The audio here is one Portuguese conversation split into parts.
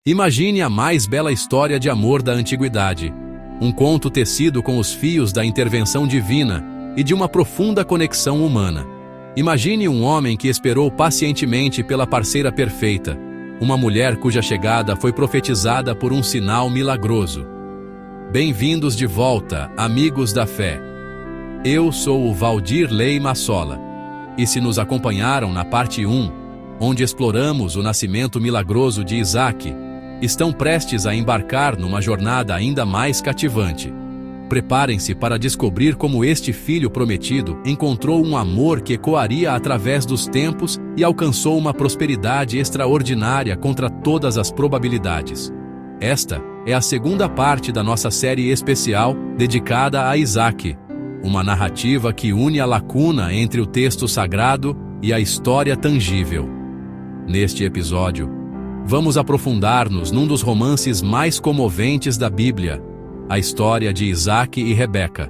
Imagine a mais bela história de amor da antiguidade. Um conto tecido com os fios da intervenção divina e de uma profunda conexão humana. Imagine um homem que esperou pacientemente pela parceira perfeita, uma mulher cuja chegada foi profetizada por um sinal milagroso. Bem-vindos de volta, amigos da fé. Eu sou o Valdir Lei Massola, e se nos acompanharam na parte 1, onde exploramos o nascimento milagroso de Isaac, estão prestes a embarcar numa jornada ainda mais cativante. Preparem-se para descobrir como este filho prometido encontrou um amor que ecoaria através dos tempos e alcançou uma prosperidade extraordinária contra todas as probabilidades. Esta é a segunda parte da nossa série especial dedicada a Isaac, uma narrativa que une a lacuna entre o texto sagrado e a história tangível. Neste episódio, vamos aprofundar-nos num dos romances mais comoventes da Bíblia, a história de Isaac e Rebeca.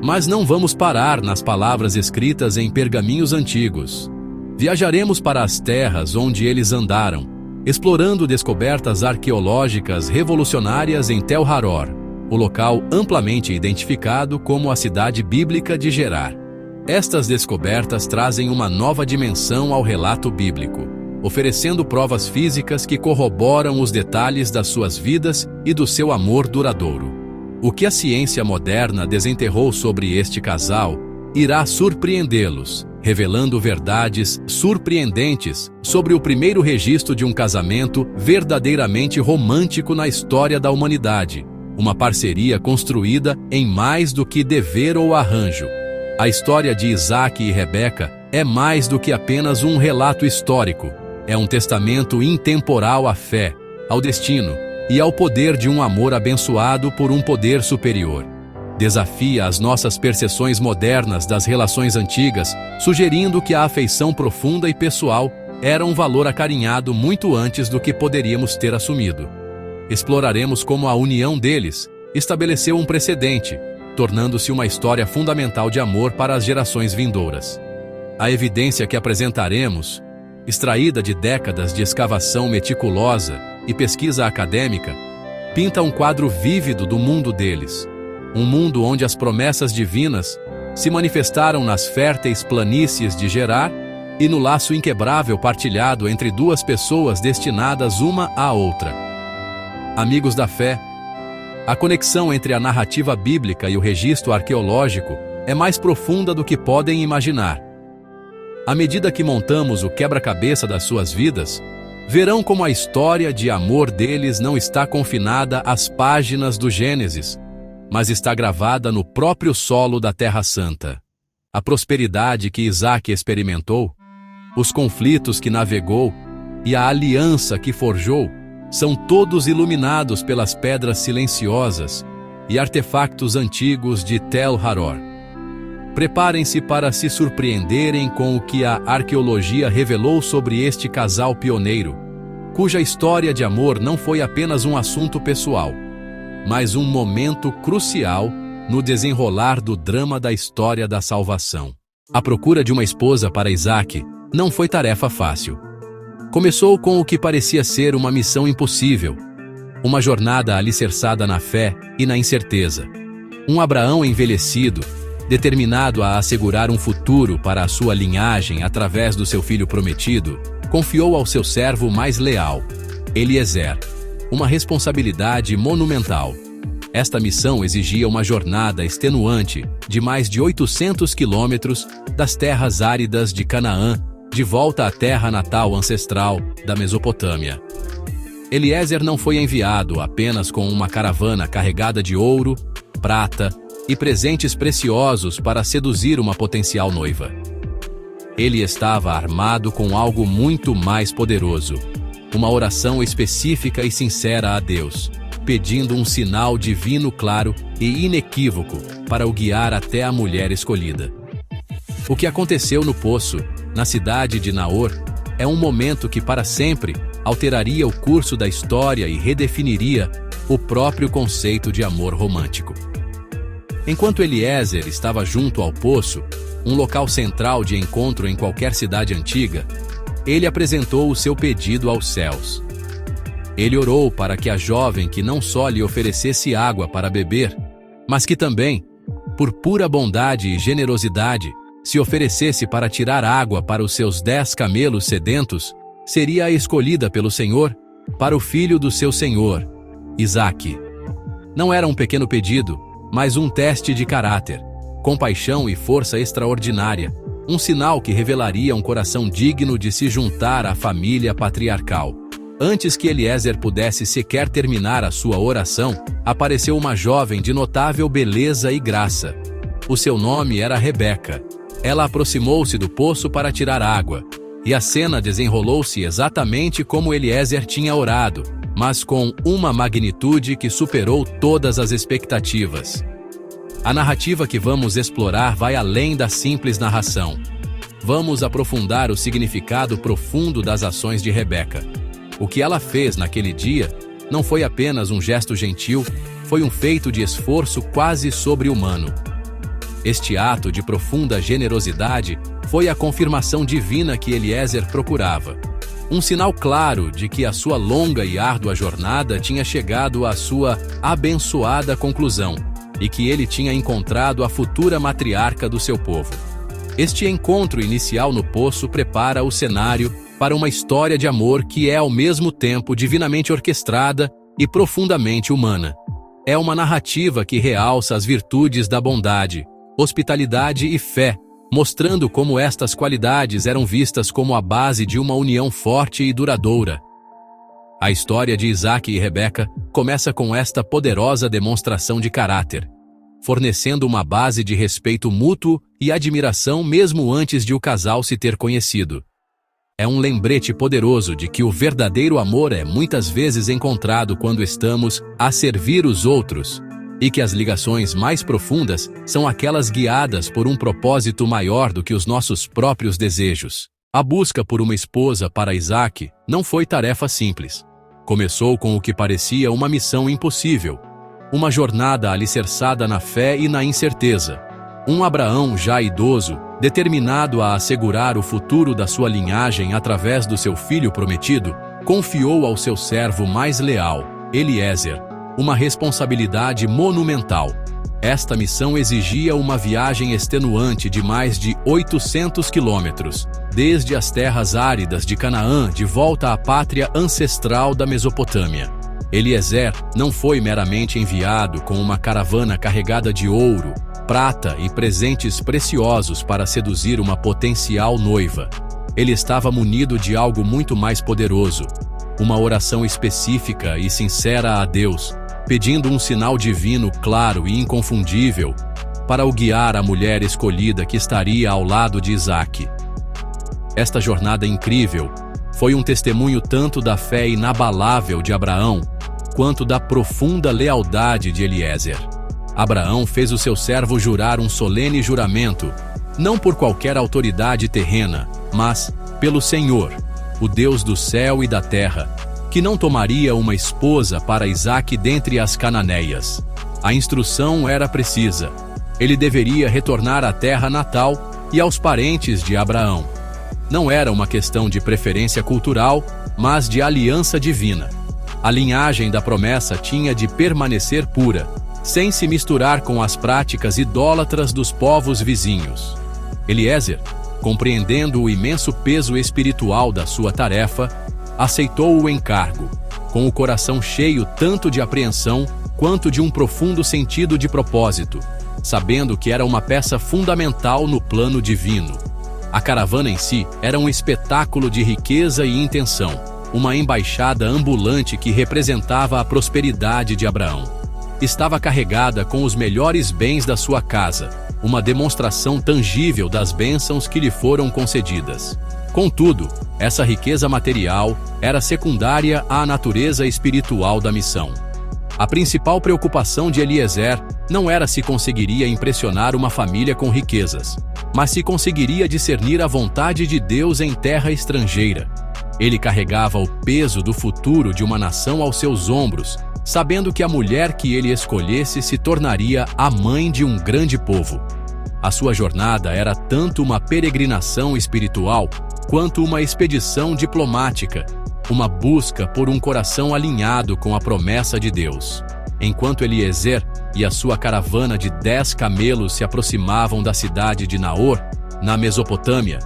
Mas não vamos parar nas palavras escritas em pergaminhos antigos. Viajaremos para as terras onde eles andaram, explorando descobertas arqueológicas revolucionárias em Tel Haror, o local amplamente identificado como a cidade bíblica de Gerar. Estas descobertas trazem uma nova dimensão ao relato bíblico, oferecendo provas físicas que corroboram os detalhes das suas vidas e do seu amor duradouro. O que a ciência moderna desenterrou sobre este casal irá surpreendê-los, revelando verdades surpreendentes sobre o primeiro registro de um casamento verdadeiramente romântico na história da humanidade, uma parceria construída em mais do que dever ou arranjo. A história de Isaac e Rebeca é mais do que apenas um relato histórico. É um testamento intemporal à fé, ao destino e ao poder de um amor abençoado por um poder superior. Desafia as nossas percepções modernas das relações antigas, sugerindo que a afeição profunda e pessoal era um valor acarinhado muito antes do que poderíamos ter assumido. Exploraremos como a união deles estabeleceu um precedente, tornando-se uma história fundamental de amor para as gerações vindouras. A evidência que apresentaremos, extraída de décadas de escavação meticulosa e pesquisa acadêmica, pinta um quadro vívido do mundo deles. Um mundo onde as promessas divinas se manifestaram nas férteis planícies de Gerar e no laço inquebrável partilhado entre duas pessoas destinadas uma à outra. Amigos da fé, a conexão entre a narrativa bíblica e o registro arqueológico é mais profunda do que podem imaginar. À medida que montamos o quebra-cabeça das suas vidas, verão como a história de amor deles não está confinada às páginas do Gênesis, mas está gravada no próprio solo da Terra Santa. A prosperidade que Isaac experimentou, os conflitos que navegou e a aliança que forjou são todos iluminados pelas pedras silenciosas e artefactos antigos de Tel Haror. Preparem-se para se surpreenderem com o que a arqueologia revelou sobre este casal pioneiro, cuja história de amor não foi apenas um assunto pessoal, mas um momento crucial no desenrolar do drama da história da salvação. A procura de uma esposa para Isaac não foi tarefa fácil. Começou com o que parecia ser uma missão impossível, uma jornada alicerçada na fé e na incerteza. Um Abraão envelhecido, determinado a assegurar um futuro para a sua linhagem através do seu filho prometido, confiou ao seu servo mais leal, Eliezer, uma responsabilidade monumental. Esta missão exigia uma jornada extenuante de mais de 800 quilômetros das terras áridas de Canaã, de volta à terra natal ancestral da Mesopotâmia. Eliezer não foi enviado apenas com uma caravana carregada de ouro, prata e presentes preciosos para seduzir uma potencial noiva. Ele estava armado com algo muito mais poderoso, uma oração específica e sincera a Deus, pedindo um sinal divino claro e inequívoco para o guiar até a mulher escolhida. O que aconteceu no poço, na cidade de Naor, é um momento que para sempre alteraria o curso da história e redefiniria o próprio conceito de amor romântico. Enquanto Eliezer estava junto ao poço, um local central de encontro em qualquer cidade antiga, ele apresentou o seu pedido aos céus. Ele orou para que a jovem que não só lhe oferecesse água para beber, mas que também, por pura bondade e generosidade, se oferecesse para tirar água para os seus 10 camelos sedentos, seria a escolhida pelo Senhor para o filho do seu senhor, Isaque. Não era um pequeno pedido, mas um teste de caráter, compaixão e força extraordinária, um sinal que revelaria um coração digno de se juntar à família patriarcal. Antes que Eliezer pudesse sequer terminar a sua oração, apareceu uma jovem de notável beleza e graça. O seu nome era Rebeca. Ela aproximou-se do poço para tirar água, e a cena desenrolou-se exatamente como Eliezer tinha orado, mas com uma magnitude que superou todas as expectativas. A narrativa que vamos explorar vai além da simples narração. Vamos aprofundar o significado profundo das ações de Rebeca. O que ela fez naquele dia não foi apenas um gesto gentil, foi um feito de esforço quase sobre-humano. Este ato de profunda generosidade foi a confirmação divina que Eliezer procurava. Um sinal claro de que a sua longa e árdua jornada tinha chegado à sua abençoada conclusão e que ele tinha encontrado a futura matriarca do seu povo. Este encontro inicial no poço prepara o cenário para uma história de amor que é ao mesmo tempo divinamente orquestrada e profundamente humana. É uma narrativa que realça as virtudes da bondade, hospitalidade e fé, mostrando como estas qualidades eram vistas como a base de uma união forte e duradoura. A história de Isaque e Rebeca começa com esta poderosa demonstração de caráter, fornecendo uma base de respeito mútuo e admiração mesmo antes de o casal se ter conhecido. É um lembrete poderoso de que o verdadeiro amor é muitas vezes encontrado quando estamos a servir os outros, e que as ligações mais profundas são aquelas guiadas por um propósito maior do que os nossos próprios desejos. A busca por uma esposa para Isaque não foi tarefa simples. Começou com o que parecia uma missão impossível, uma jornada alicerçada na fé e na incerteza. Um Abraão já idoso, determinado a assegurar o futuro da sua linhagem através do seu filho prometido, confiou ao seu servo mais leal, Eliezer, uma responsabilidade monumental. Esta missão exigia uma viagem extenuante de mais de 800 quilômetros, desde as terras áridas de Canaã de volta à pátria ancestral da Mesopotâmia. Eliezer não foi meramente enviado com uma caravana carregada de ouro, prata e presentes preciosos para seduzir uma potencial noiva. Ele estava munido de algo muito mais poderoso, uma oração específica e sincera a Deus, pedindo um sinal divino claro e inconfundível para o guiar à mulher escolhida que estaria ao lado de Isaque. Esta jornada incrível foi um testemunho tanto da fé inabalável de Abraão, quanto da profunda lealdade de Eliezer. Abraão fez o seu servo jurar um solene juramento, não por qualquer autoridade terrena, mas pelo Senhor, o Deus do céu e da terra, que não tomaria uma esposa para Isaque dentre as cananeias. A instrução era precisa. Ele deveria retornar à terra natal e aos parentes de Abraão. Não era uma questão de preferência cultural, mas de aliança divina. A linhagem da promessa tinha de permanecer pura, sem se misturar com as práticas idólatras dos povos vizinhos. Eliezer, compreendendo o imenso peso espiritual da sua tarefa, aceitou o encargo, com o coração cheio tanto de apreensão quanto de um profundo sentido de propósito, sabendo que era uma peça fundamental no plano divino. A caravana em si era um espetáculo de riqueza e intenção, uma embaixada ambulante que representava a prosperidade de Abraão. Estava carregada com os melhores bens da sua casa, uma demonstração tangível das bênçãos que lhe foram concedidas. Contudo, essa riqueza material era secundária à natureza espiritual da missão. A principal preocupação de Eliezer não era se conseguiria impressionar uma família com riquezas, mas se conseguiria discernir a vontade de Deus em terra estrangeira. Ele carregava o peso do futuro de uma nação aos seus ombros, sabendo que a mulher que ele escolhesse se tornaria a mãe de um grande povo. A sua jornada era tanto uma peregrinação espiritual quanto uma expedição diplomática, uma busca por um coração alinhado com a promessa de Deus. Enquanto Eliezer e a sua caravana de 10 camelos se aproximavam da cidade de Naor, na Mesopotâmia,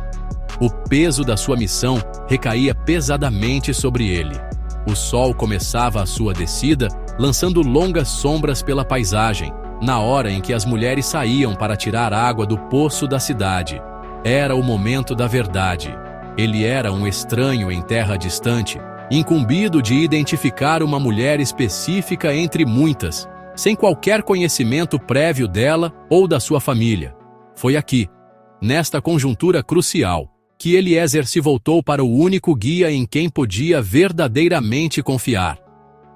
o peso da sua missão recaía pesadamente sobre ele. O sol começava a sua descida, lançando longas sombras pela paisagem, na hora em que as mulheres saíam para tirar água do poço da cidade. Era o momento da verdade. Ele era um estranho em terra distante, incumbido de identificar uma mulher específica entre muitas, sem qualquer conhecimento prévio dela ou da sua família. Foi aqui, nesta conjuntura crucial, que Eliezer se voltou para o único guia em quem podia verdadeiramente confiar.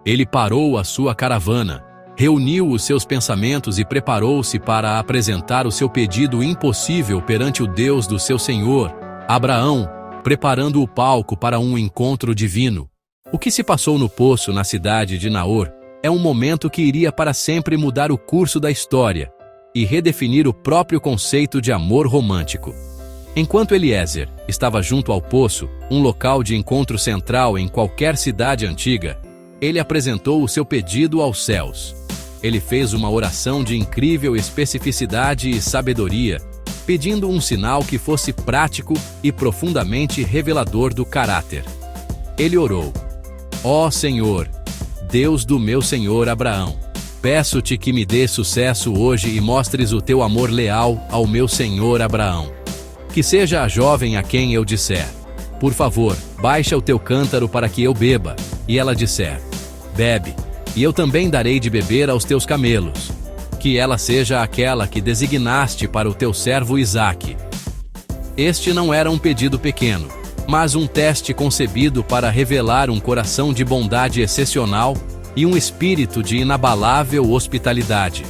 Ele parou a sua caravana, reuniu os seus pensamentos e preparou-se para apresentar o seu pedido impossível perante o Deus do seu senhor, Abraão, preparando o palco para um encontro divino. O que se passou no poço na cidade de Naor é um momento que iria para sempre mudar o curso da história e redefinir o próprio conceito de amor romântico. Enquanto Eliezer estava junto ao poço, um local de encontro central em qualquer cidade antiga, ele apresentou o seu pedido aos céus. Ele fez uma oração de incrível especificidade e sabedoria, pedindo um sinal que fosse prático e profundamente revelador do caráter. Ele orou: Ó Senhor, Deus do meu senhor Abraão, peço-te que me dê sucesso hoje e mostres o teu amor leal ao meu senhor Abraão. Que seja a jovem a quem eu disser: por favor, baixa o teu cântaro para que eu beba, e ela disser: bebe, e eu também darei de beber aos teus camelos. Que ela seja aquela que designaste para o teu servo Isaque. Este não era um pedido pequeno, mas um teste concebido para revelar um coração de bondade excepcional e um espírito de inabalável hospitalidade.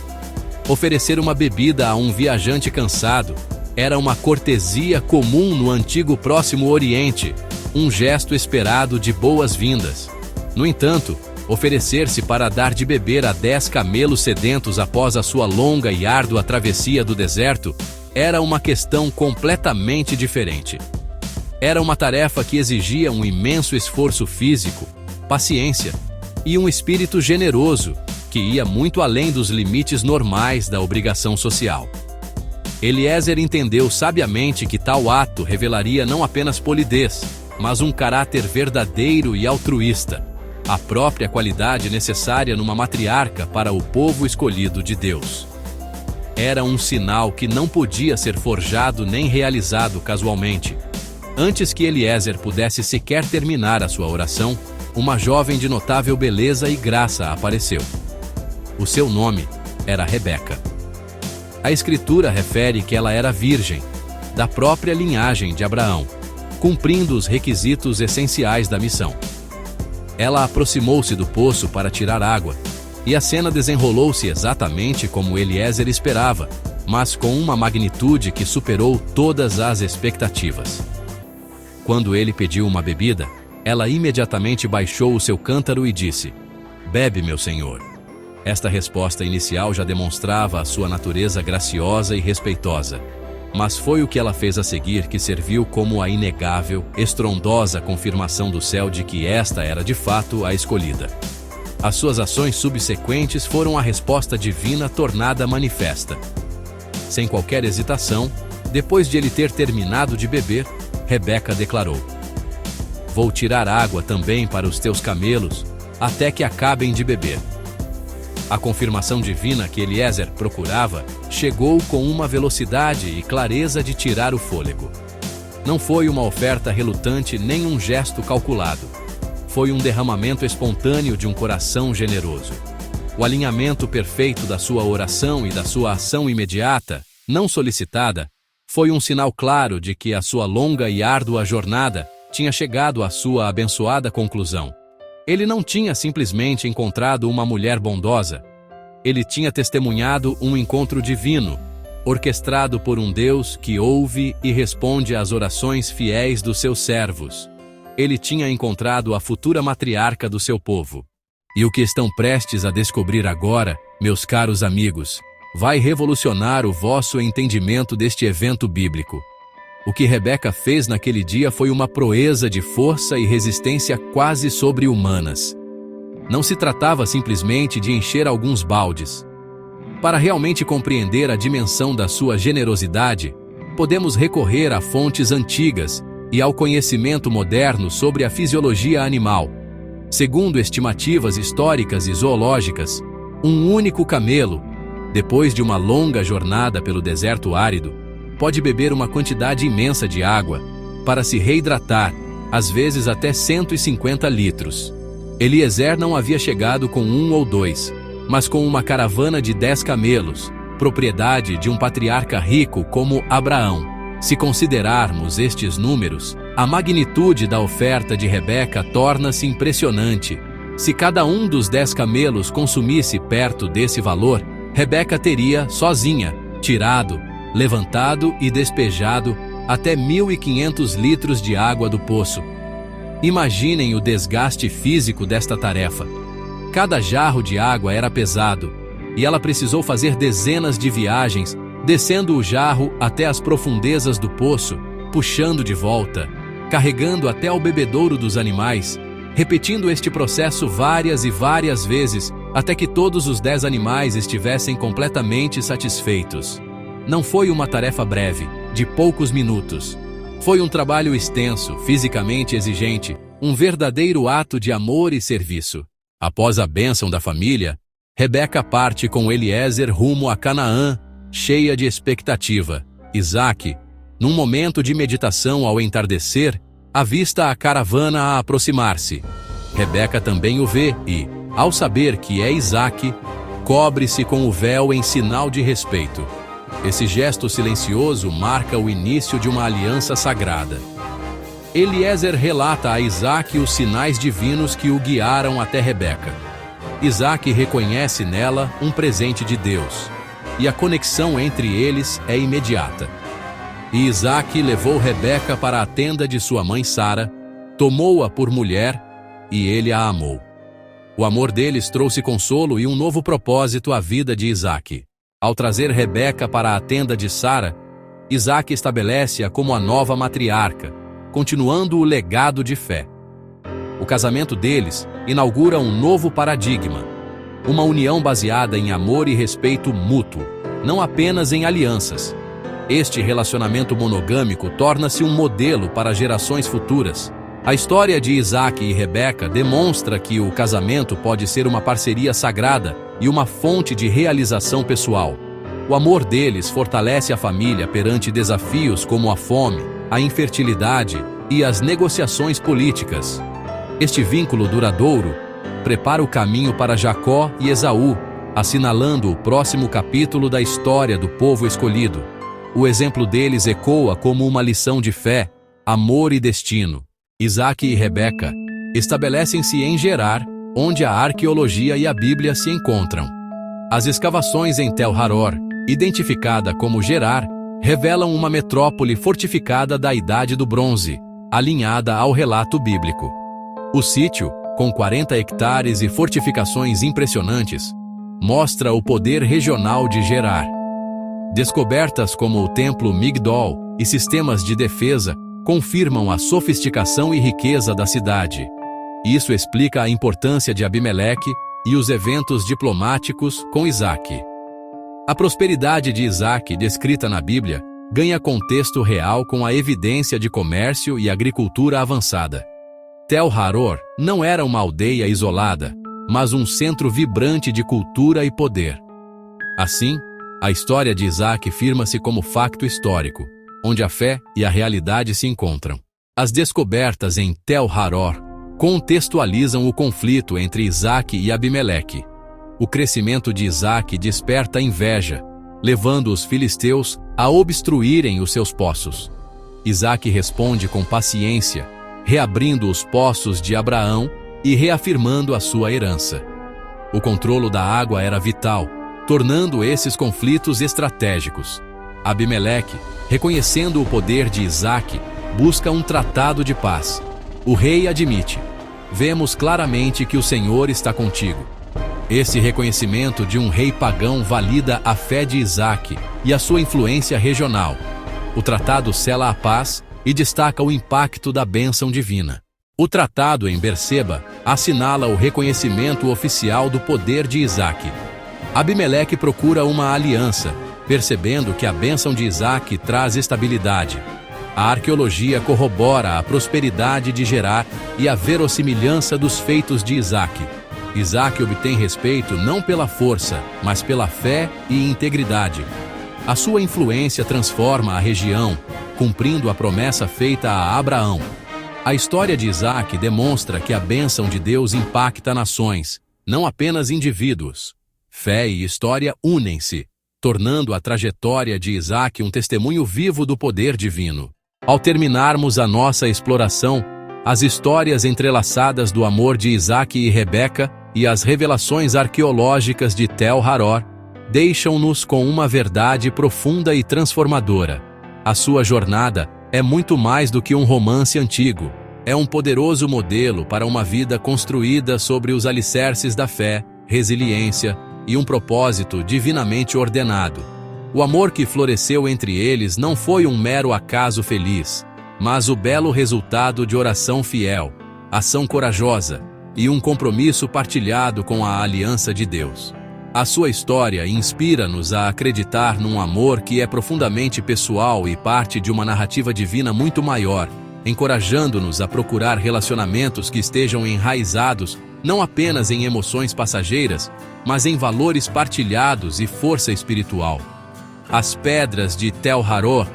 Oferecer uma bebida a um viajante cansado era uma cortesia comum no antigo Próximo Oriente, um gesto esperado de boas-vindas. No entanto, oferecer-se para dar de beber a 10 camelos sedentos após a sua longa e árdua travessia do deserto era uma questão completamente diferente. Era uma tarefa que exigia um imenso esforço físico, paciência e um espírito generoso que ia muito além dos limites normais da obrigação social. Eliezer entendeu sabiamente que tal ato revelaria não apenas polidez, mas um caráter verdadeiro e altruísta, a própria qualidade necessária numa matriarca para o povo escolhido de Deus. Era um sinal que não podia ser forjado nem realizado casualmente. Antes que Eliezer pudesse sequer terminar a sua oração, uma jovem de notável beleza e graça apareceu. O seu nome era Rebeca. A Escritura refere que ela era virgem, da própria linhagem de Abraão, cumprindo os requisitos essenciais da missão. Ela aproximou-se do poço para tirar água, e a cena desenrolou-se exatamente como Eliezer esperava, mas com uma magnitude que superou todas as expectativas. Quando ele pediu uma bebida, ela imediatamente baixou o seu cântaro e disse: bebe, meu senhor. Esta resposta inicial já demonstrava a sua natureza graciosa e respeitosa, mas foi o que ela fez a seguir que serviu como a inegável, estrondosa confirmação do céu de que esta era de fato a escolhida. As suas ações subsequentes foram a resposta divina tornada manifesta. Sem qualquer hesitação, depois de ele ter terminado de beber, Rebeca declarou: vou tirar água também para os teus camelos, até que acabem de beber. A confirmação divina que Eliezer procurava chegou com uma velocidade e clareza de tirar o fôlego. Não foi uma oferta relutante nem um gesto calculado. Foi um derramamento espontâneo de um coração generoso. O alinhamento perfeito da sua oração e da sua ação imediata, não solicitada, foi um sinal claro de que a sua longa e árdua jornada tinha chegado à sua abençoada conclusão. Ele não tinha simplesmente encontrado uma mulher bondosa. Ele tinha testemunhado um encontro divino, orquestrado por um Deus que ouve e responde às orações fiéis dos seus servos. Ele tinha encontrado a futura matriarca do seu povo. E o que estão prestes a descobrir agora, meus caros amigos, vai revolucionar o vosso entendimento deste evento bíblico. O que Rebeca fez naquele dia foi uma proeza de força e resistência quase sobre-humanas. Não se tratava simplesmente de encher alguns baldes. Para realmente compreender a dimensão da sua generosidade, podemos recorrer a fontes antigas e ao conhecimento moderno sobre a fisiologia animal. Segundo estimativas históricas e zoológicas, um único camelo, depois de uma longa jornada pelo deserto árido, pode beber uma quantidade imensa de água para se reidratar, às vezes até 150 litros. Eliezer não havia chegado com 1 ou 2, mas com uma caravana de 10 camelos, propriedade de um patriarca rico como Abraão. Se considerarmos estes números, a magnitude da oferta de Rebeca torna-se impressionante. Se cada um dos 10 camelos consumisse perto desse valor, Rebeca teria, sozinha, tirado, levantado e despejado até 1.500 litros de água do poço. Imaginem o desgaste físico desta tarefa. Cada jarro de água era pesado, e ela precisou fazer dezenas de viagens, descendo o jarro até as profundezas do poço, puxando de volta, carregando até ao bebedouro dos animais, repetindo este processo várias e várias vezes, até que todos os 10 animais estivessem completamente satisfeitos. Não foi uma tarefa breve, de poucos minutos. Foi um trabalho extenso, fisicamente exigente, um verdadeiro ato de amor e serviço. Após a bênção da família, Rebeca parte com Eliezer rumo a Canaã, cheia de expectativa. Isaque, num momento de meditação ao entardecer, avista a caravana a aproximar-se. Rebeca também o vê e, ao saber que é Isaque, cobre-se com o véu em sinal de respeito. Esse gesto silencioso marca o início de uma aliança sagrada. Eliezer relata a Isaque os sinais divinos que o guiaram até Rebeca. Isaque reconhece nela um presente de Deus, e a conexão entre eles é imediata. E Isaque levou Rebeca para a tenda de sua mãe Sara, tomou-a por mulher, e ele a amou. O amor deles trouxe consolo e um novo propósito à vida de Isaque. Ao trazer Rebeca para a tenda de Sara, Isaque estabelece-a como a nova matriarca, continuando o legado de fé. O casamento deles inaugura um novo paradigma, uma união baseada em amor e respeito mútuo, não apenas em alianças. Este relacionamento monogâmico torna-se um modelo para gerações futuras. A história de Isaque e Rebeca demonstra que o casamento pode ser uma parceria sagrada e uma fonte de realização pessoal. O amor deles fortalece a família perante desafios como a fome, a infertilidade e as negociações políticas. Este vínculo duradouro prepara o caminho para Jacó e Esaú, assinalando o próximo capítulo da história do povo escolhido. O exemplo deles ecoa como uma lição de fé, amor e destino. Isaque e Rebeca estabelecem-se em Gerar, onde a arqueologia e a Bíblia se encontram. As escavações em Tel Haror, identificada como Gerar, revelam uma metrópole fortificada da Idade do Bronze, alinhada ao relato bíblico. O sítio, com 40 hectares e fortificações impressionantes, mostra o poder regional de Gerar. Descobertas como o Templo Migdol e sistemas de defesa confirmam a sofisticação e riqueza da cidade. Isso explica a importância de Abimeleque e os eventos diplomáticos com Isaque. A prosperidade de Isaque, descrita na Bíblia, ganha contexto real com a evidência de comércio e agricultura avançada. Tel Haror não era uma aldeia isolada, mas um centro vibrante de cultura e poder. Assim, a história de Isaque firma-se como facto histórico, onde a fé e a realidade se encontram. As descobertas em Tel Haror contextualizam o conflito entre Isaque e Abimeleque. O crescimento de Isaque desperta inveja, levando os filisteus a obstruírem os seus poços. Isaque responde com paciência, reabrindo os poços de Abraão e reafirmando a sua herança. O controle da água era vital, tornando esses conflitos estratégicos. Abimeleque, reconhecendo o poder de Isaque, busca um tratado de paz. O rei admite: "Vemos claramente que o Senhor está contigo." Esse reconhecimento de um rei pagão valida a fé de Isaque e a sua influência regional. O tratado sela a paz e destaca o impacto da bênção divina. O tratado em Berseba assinala o reconhecimento oficial do poder de Isaque. Abimeleque procura uma aliança, percebendo que a bênção de Isaque traz estabilidade. A arqueologia corrobora a prosperidade de Gerar e a verossimilhança dos feitos de Isaque. Isaque obtém respeito não pela força, mas pela fé e integridade. A sua influência transforma a região, cumprindo a promessa feita a Abraão. A história de Isaque demonstra que a bênção de Deus impacta nações, não apenas indivíduos. Fé e história unem-se, tornando a trajetória de Isaque um testemunho vivo do poder divino. Ao terminarmos a nossa exploração, as histórias entrelaçadas do amor de Isaque e Rebeca e as revelações arqueológicas de Tel Haror deixam-nos com uma verdade profunda e transformadora. A sua jornada é muito mais do que um romance antigo. É um poderoso modelo para uma vida construída sobre os alicerces da fé, resiliência e um propósito divinamente ordenado. O amor que floresceu entre eles não foi um mero acaso feliz, mas o belo resultado de oração fiel, ação corajosa e um compromisso partilhado com a aliança de Deus. A sua história inspira-nos a acreditar num amor que é profundamente pessoal e parte de uma narrativa divina muito maior, encorajando-nos a procurar relacionamentos que estejam enraizados não apenas em emoções passageiras, mas em valores partilhados e força espiritual. As pedras de Tel Haror,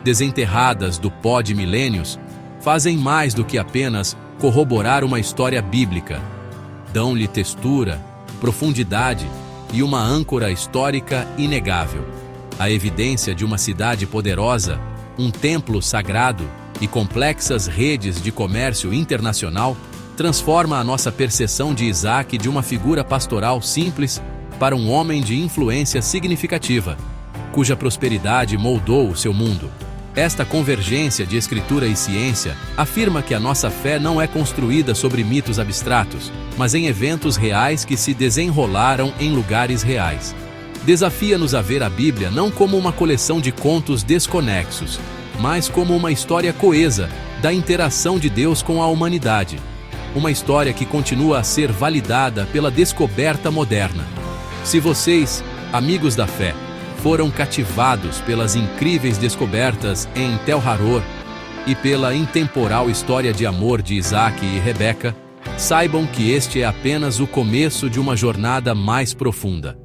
desenterradas do pó de milênios, fazem mais do que apenas corroborar uma história bíblica. Dão-lhe textura, profundidade e uma âncora histórica inegável. A evidência de uma cidade poderosa, um templo sagrado e complexas redes de comércio internacional transforma a nossa percepção de Isaque de uma figura pastoral simples para um homem de influência significativa, cuja prosperidade moldou o seu mundo. Esta convergência de escritura e ciência afirma que a nossa fé não é construída sobre mitos abstratos, mas em eventos reais que se desenrolaram em lugares reais. Desafia-nos a ver a Bíblia não como uma coleção de contos desconexos, mas como uma história coesa da interação de Deus com a humanidade. Uma história que continua a ser validada pela descoberta moderna. Se vocês, amigos da fé, foram cativados pelas incríveis descobertas em Tel Haror e pela intemporal história de amor de Isaque e Rebeca, saibam que este é apenas o começo de uma jornada mais profunda.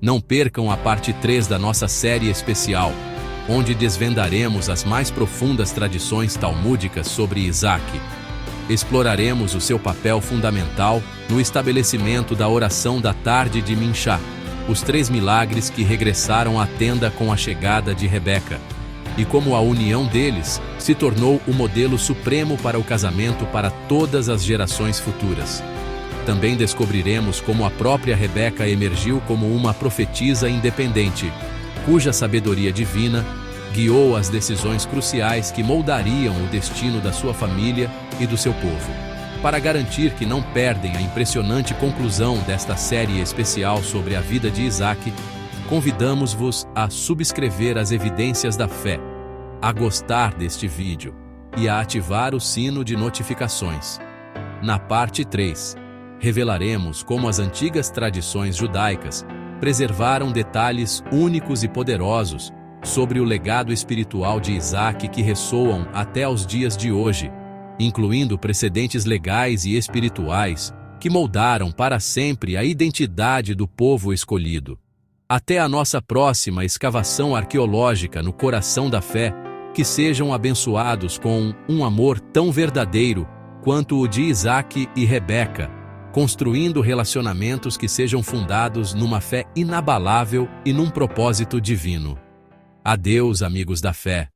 Não percam a parte 3 da nossa série especial, onde desvendaremos as mais profundas tradições talmúdicas sobre Isaque. Exploraremos o seu papel fundamental no estabelecimento da oração da tarde de Minchá, os 3 milagres que regressaram à tenda com a chegada de Rebeca, e como a união deles se tornou o modelo supremo para o casamento para todas as gerações futuras. Também descobriremos como a própria Rebeca emergiu como uma profetisa independente, cuja sabedoria divina guiou as decisões cruciais que moldariam o destino da sua família e do seu povo. Para garantir que não perdem a impressionante conclusão desta série especial sobre a vida de Isaque, convidamos-vos a subscrever as evidências da fé, a gostar deste vídeo e a ativar o sino de notificações. Na parte 3, revelaremos como as antigas tradições judaicas preservaram detalhes únicos e poderosos sobre o legado espiritual de Isaque que ressoam até aos dias de hoje, incluindo precedentes legais e espirituais que moldaram para sempre a identidade do povo escolhido. Até a nossa próxima escavação arqueológica no coração da fé, que sejam abençoados com um amor tão verdadeiro quanto o de Isaque e Rebeca, construindo relacionamentos que sejam fundados numa fé inabalável e num propósito divino. Adeus, amigos da fé.